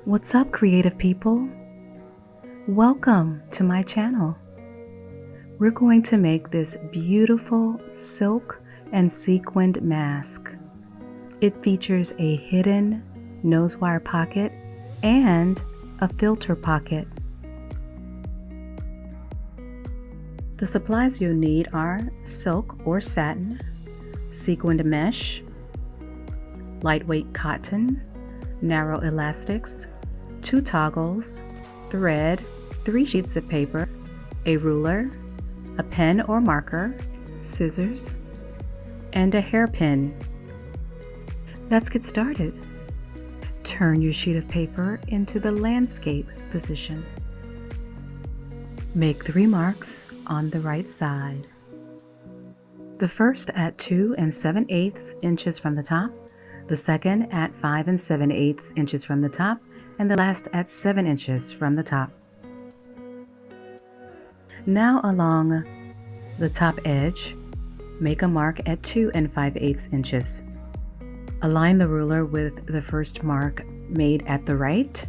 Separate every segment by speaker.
Speaker 1: What's up, creative people? Welcome to my channel. We're going to make this beautiful silk and sequined mask. It features a hidden nose wire pocket and a filter pocket. The supplies you'll need are silk or satin, sequined mesh, lightweight cotton, narrow elastics, 2 toggles, thread, 3 sheets of paper, a ruler, a pen or marker, scissors, and a hairpin. Let's get started. Turn your sheet of paper into the landscape position. Make 3 marks on the right side. The first at 2 7/8 inches from the top, the second at 5 7/8 inches from the top, and the last at 7 inches from the top. Now along the top edge, make a mark at 2 5/8 inches. Align the ruler with the first mark made at the right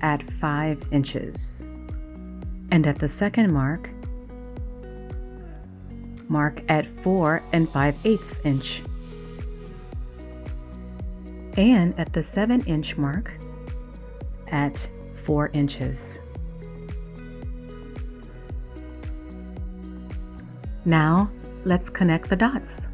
Speaker 1: at 5 inches. And at the second mark at 4 5/8 inch. And at the 7-inch mark at 4 inches. Now let's connect the dots.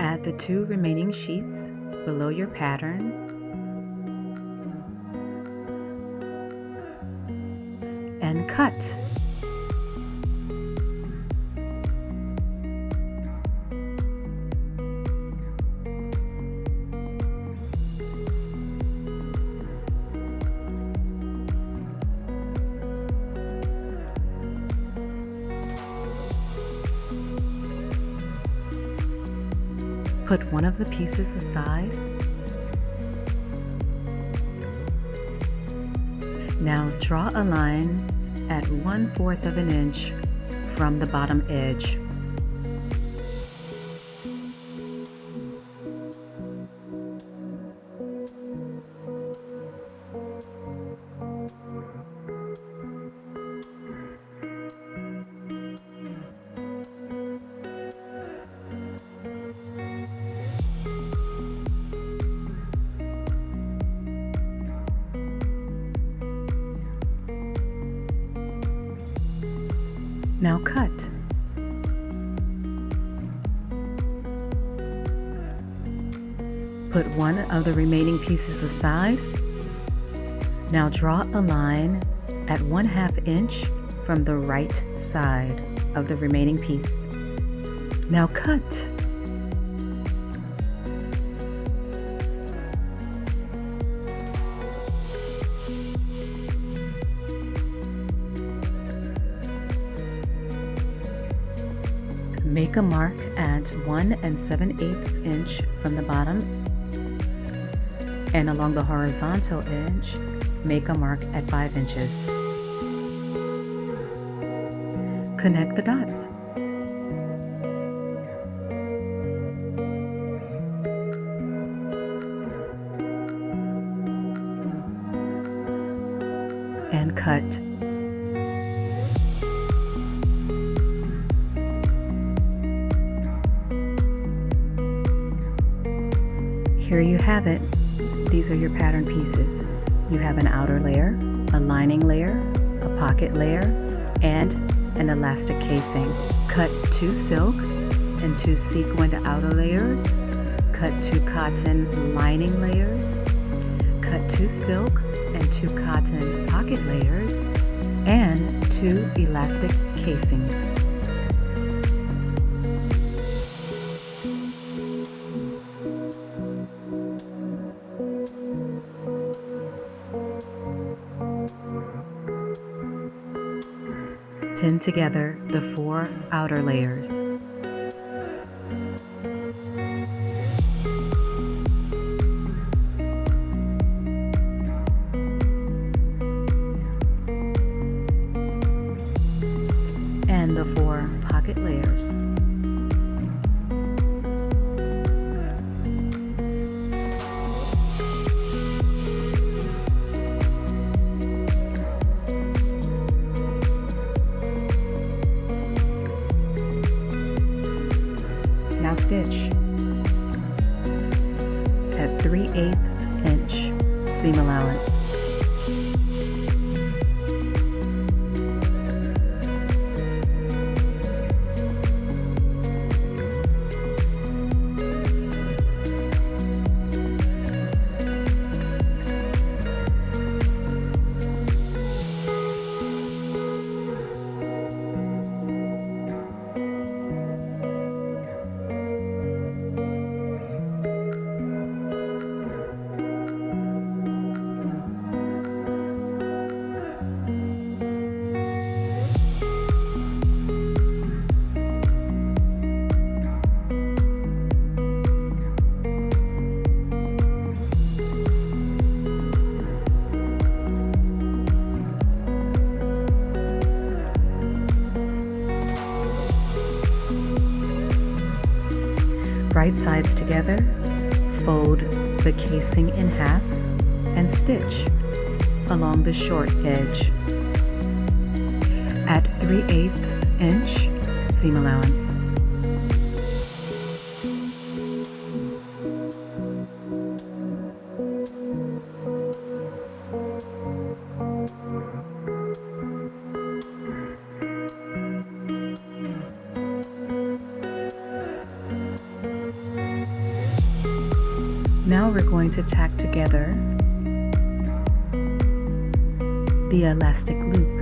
Speaker 1: Add the 2 remaining sheets below your pattern and cut. Put one of the pieces aside. Now draw a line at 1/4 of an inch from the bottom edge. Now cut. Put one of the remaining pieces aside. Now draw a line at 1/2 inch from the right side of the remaining piece. Now cut. Make a mark at 1 7/8 inch from the bottom, and along the horizontal edge, make a mark at 5 inches. Connect the dots. And cut. Here you have it. These are your pattern pieces. You have an outer layer, a lining layer, a pocket layer, and an elastic casing. Cut 2 silk and 2 sequined outer layers. Cut 2 cotton lining layers. Cut 2 silk and 2 cotton pocket layers, and 2 elastic casings. Pin together the 4 outer layers. And the 4 pocket layers. Now stitch at 3/8 inch seam allowance. Right sides together, fold the casing in half and stitch along the short edge at 3/8 inch seam allowance. Now we're going to tack together the elastic loop.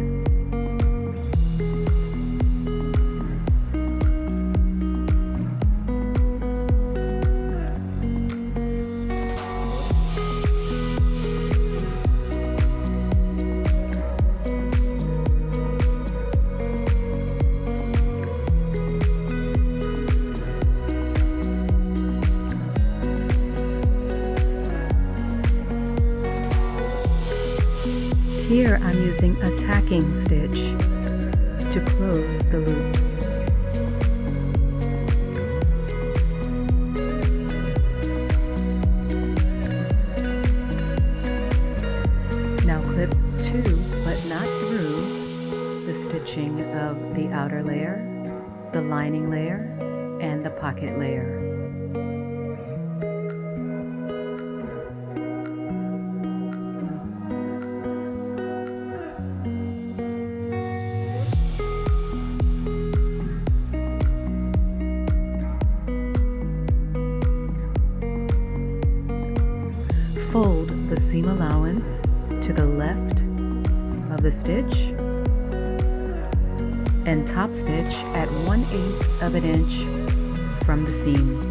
Speaker 1: Here I'm using a tacking stitch to close the loops. Now clip to, but not through, the stitching of the outer layer, the lining layer, and the pocket layer. Fold the seam allowance to the left of the stitch and top stitch at 1/8 of an inch from the seam.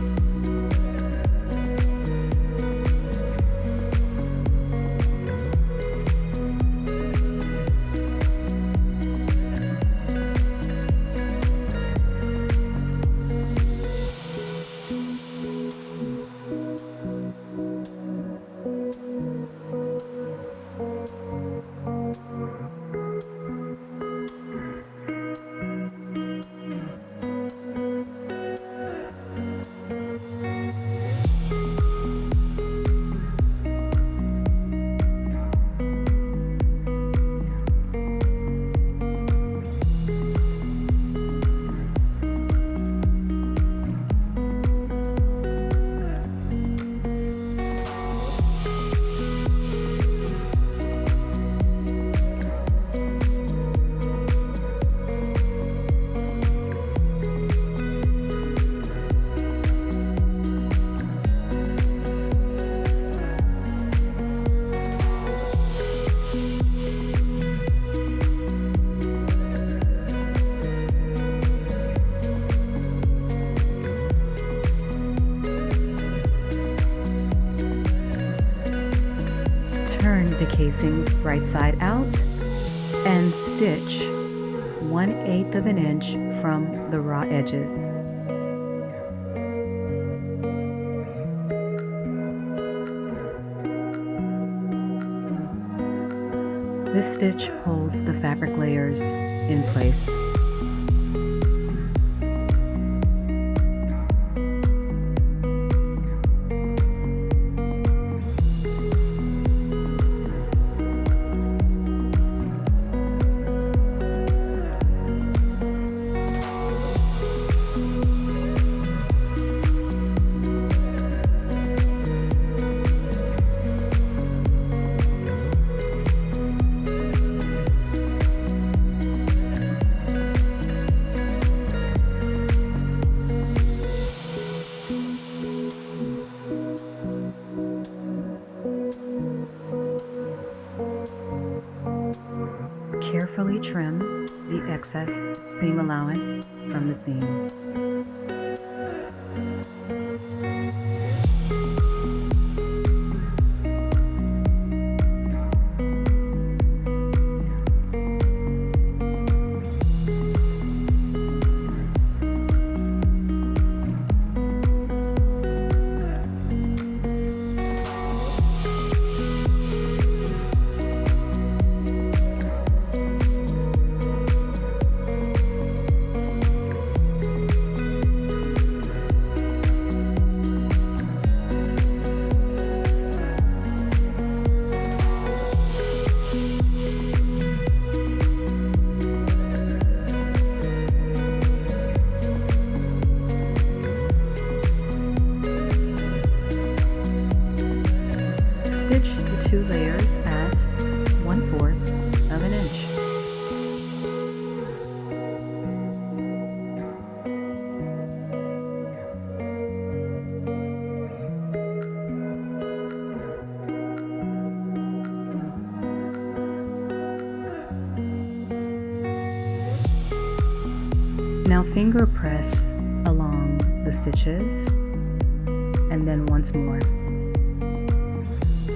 Speaker 1: Turn the casings right side out and stitch 1/8 of an inch from the raw edges. This stitch holds the fabric layers in place. Carefully trim the excess seam allowance from the seam. Stitch the 2 layers at 1/4 of an inch. Now finger press along the stitches and then once more.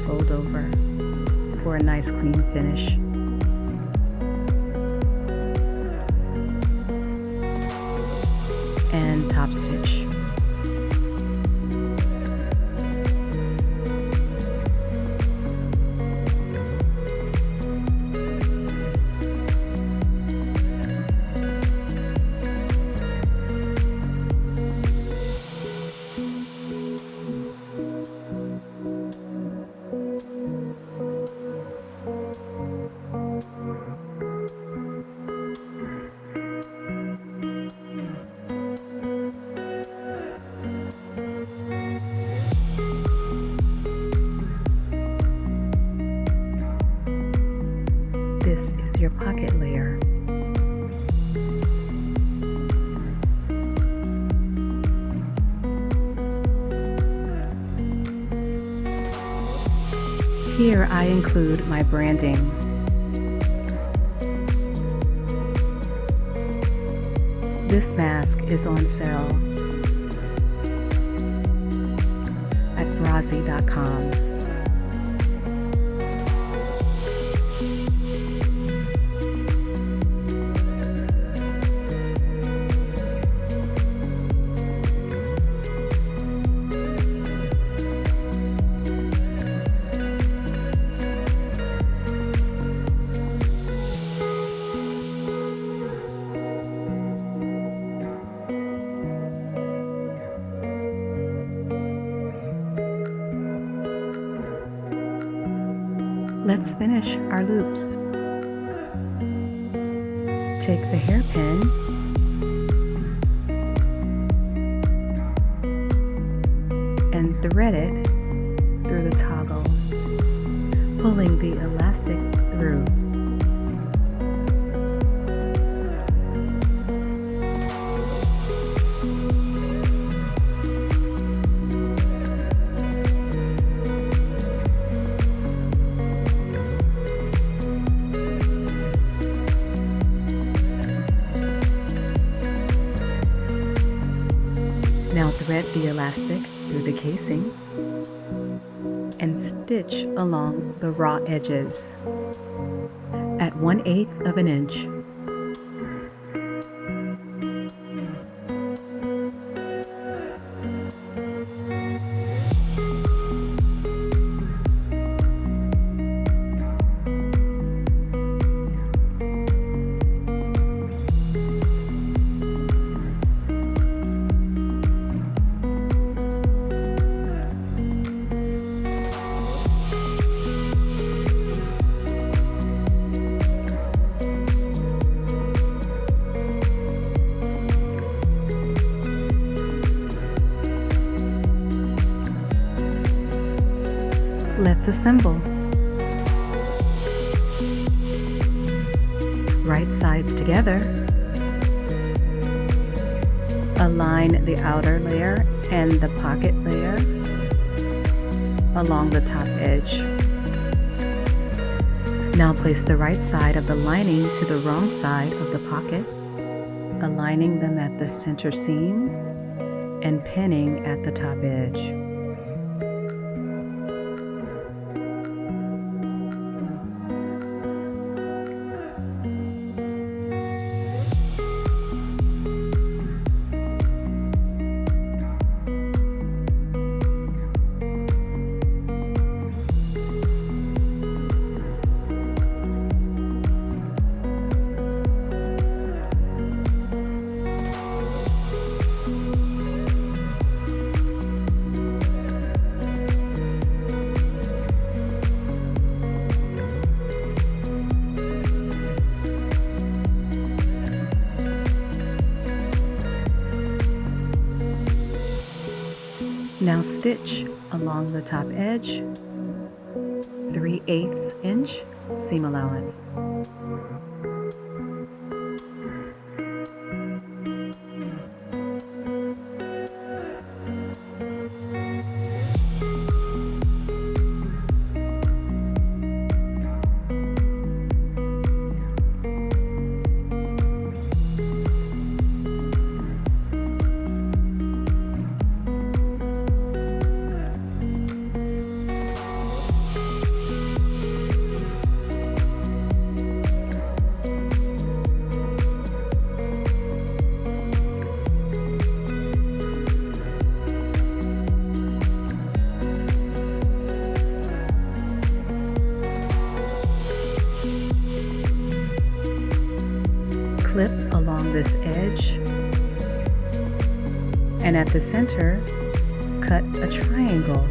Speaker 1: Fold over for a nice clean finish. And top stitch. This is your pocket layer. Here I include my branding. This mask is on sale at Brazi.com. Let's finish our loops. Take the hairpin and thread it through the toggle, pulling the elastic through. Now thread the elastic through the casing and stitch along the raw edges at 1/8 of an inch. Let's assemble. Right sides together. Align the outer layer and the pocket layer along the top edge. Now place the right side of the lining to the wrong side of the pocket, aligning them at the center seam and pinning at the top edge. Now stitch along the top edge, 3/8 inch seam allowance. Clip along this edge, and at the center, cut a triangle.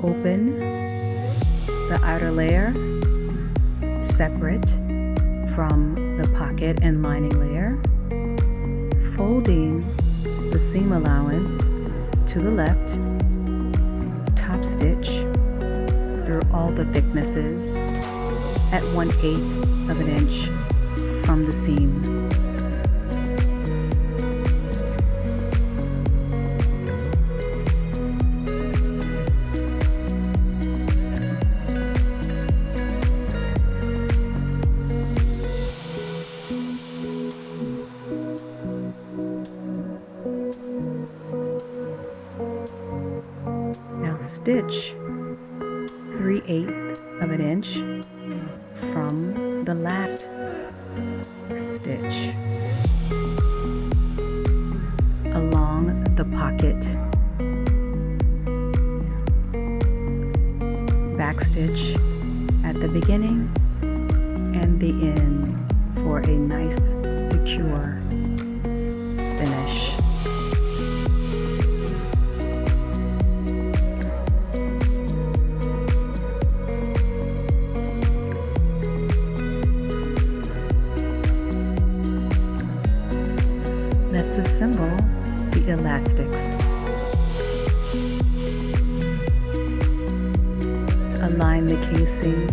Speaker 1: Open the outer layer separate from the pocket and lining layer, folding the seam allowance to the left, top stitch through all the thicknesses at 1/8 of an inch from the seam. Stitch 3/8 of an inch from the last stitch along the pocket. Backstitch at the beginning and the end for a nice, secure finish. Let's assemble the elastics. Align the casing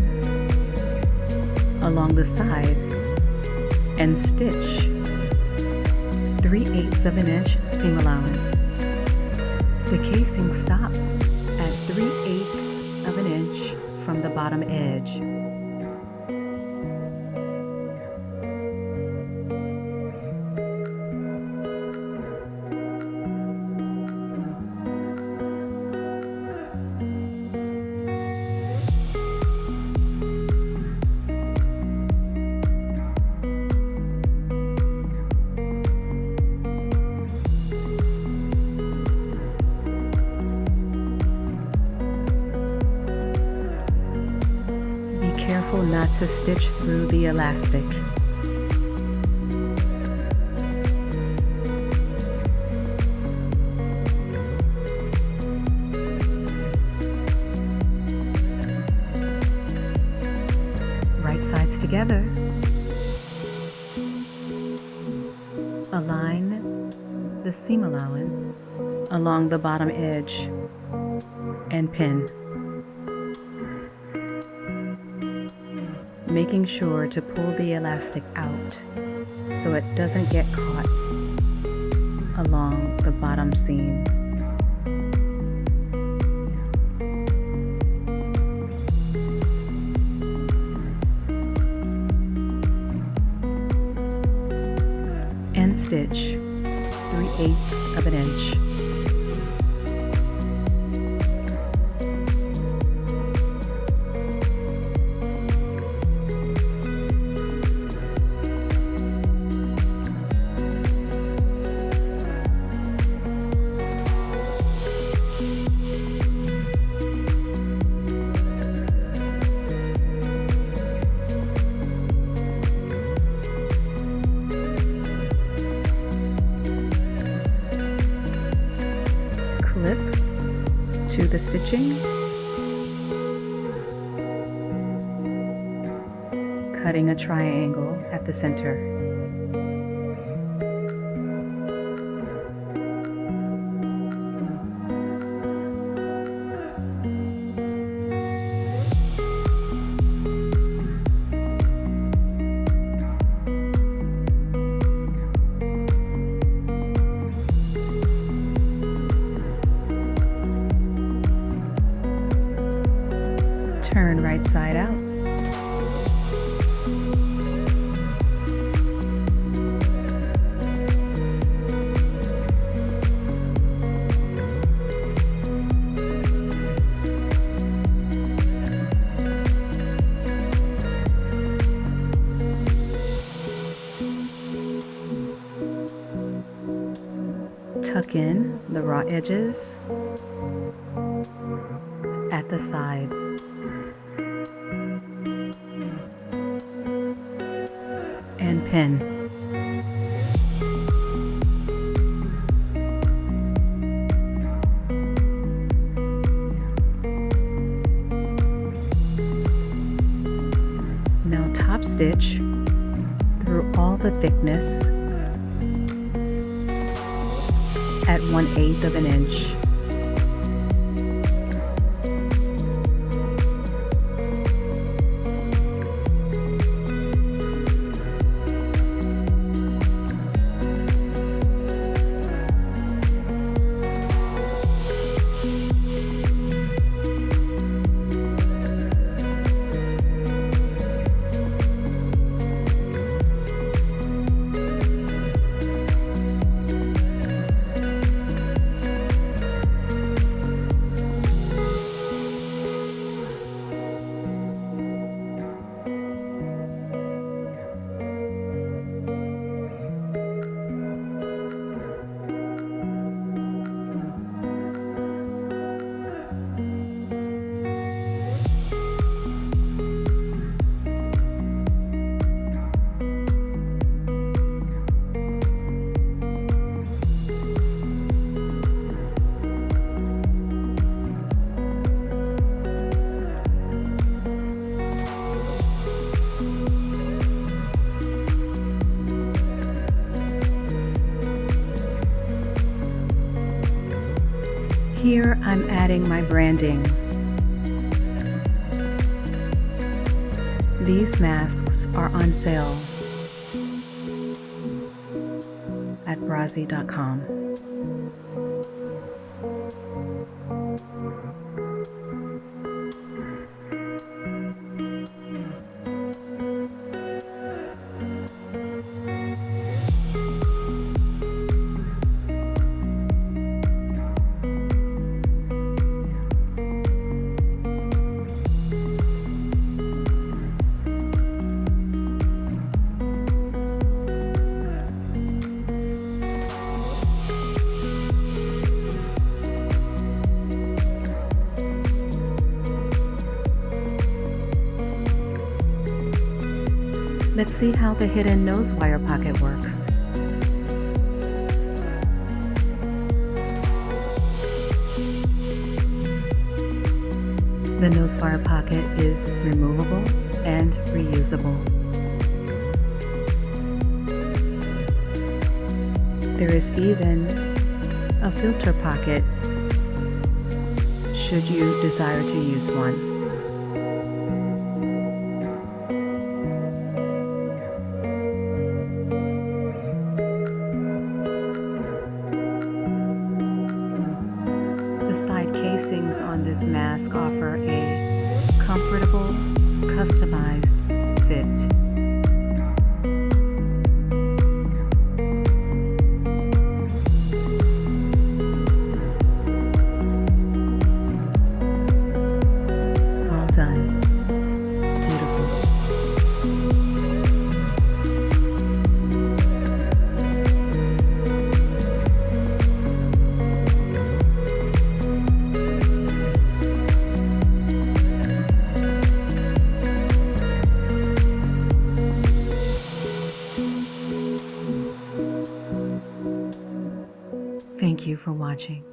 Speaker 1: along the side and stitch 3/8 of an inch seam allowance. The casing stops at 3/8 of an inch from the bottom edge. Careful not to stitch through the elastic. together. Align the seam allowance along the bottom edge and pin, making sure to pull the elastic out so it doesn't get caught along the bottom seam. End stitch 3/8 of an inch. Clip to the stitching, cutting a triangle at the center. Turn right side out. Tuck in the raw edges at the sides. And pin. Now top stitch through all the thickness at 1/8 of an inch. Here I'm adding my branding. These masks are on sale at Brazi.com. Let's see how the hidden nose wire pocket works. The nose wire pocket is removable and reusable. There is even a filter pocket should you desire to use one. The side casings on this mask offer a comfortable, customized fit. All done. Beautiful. Thank you for watching.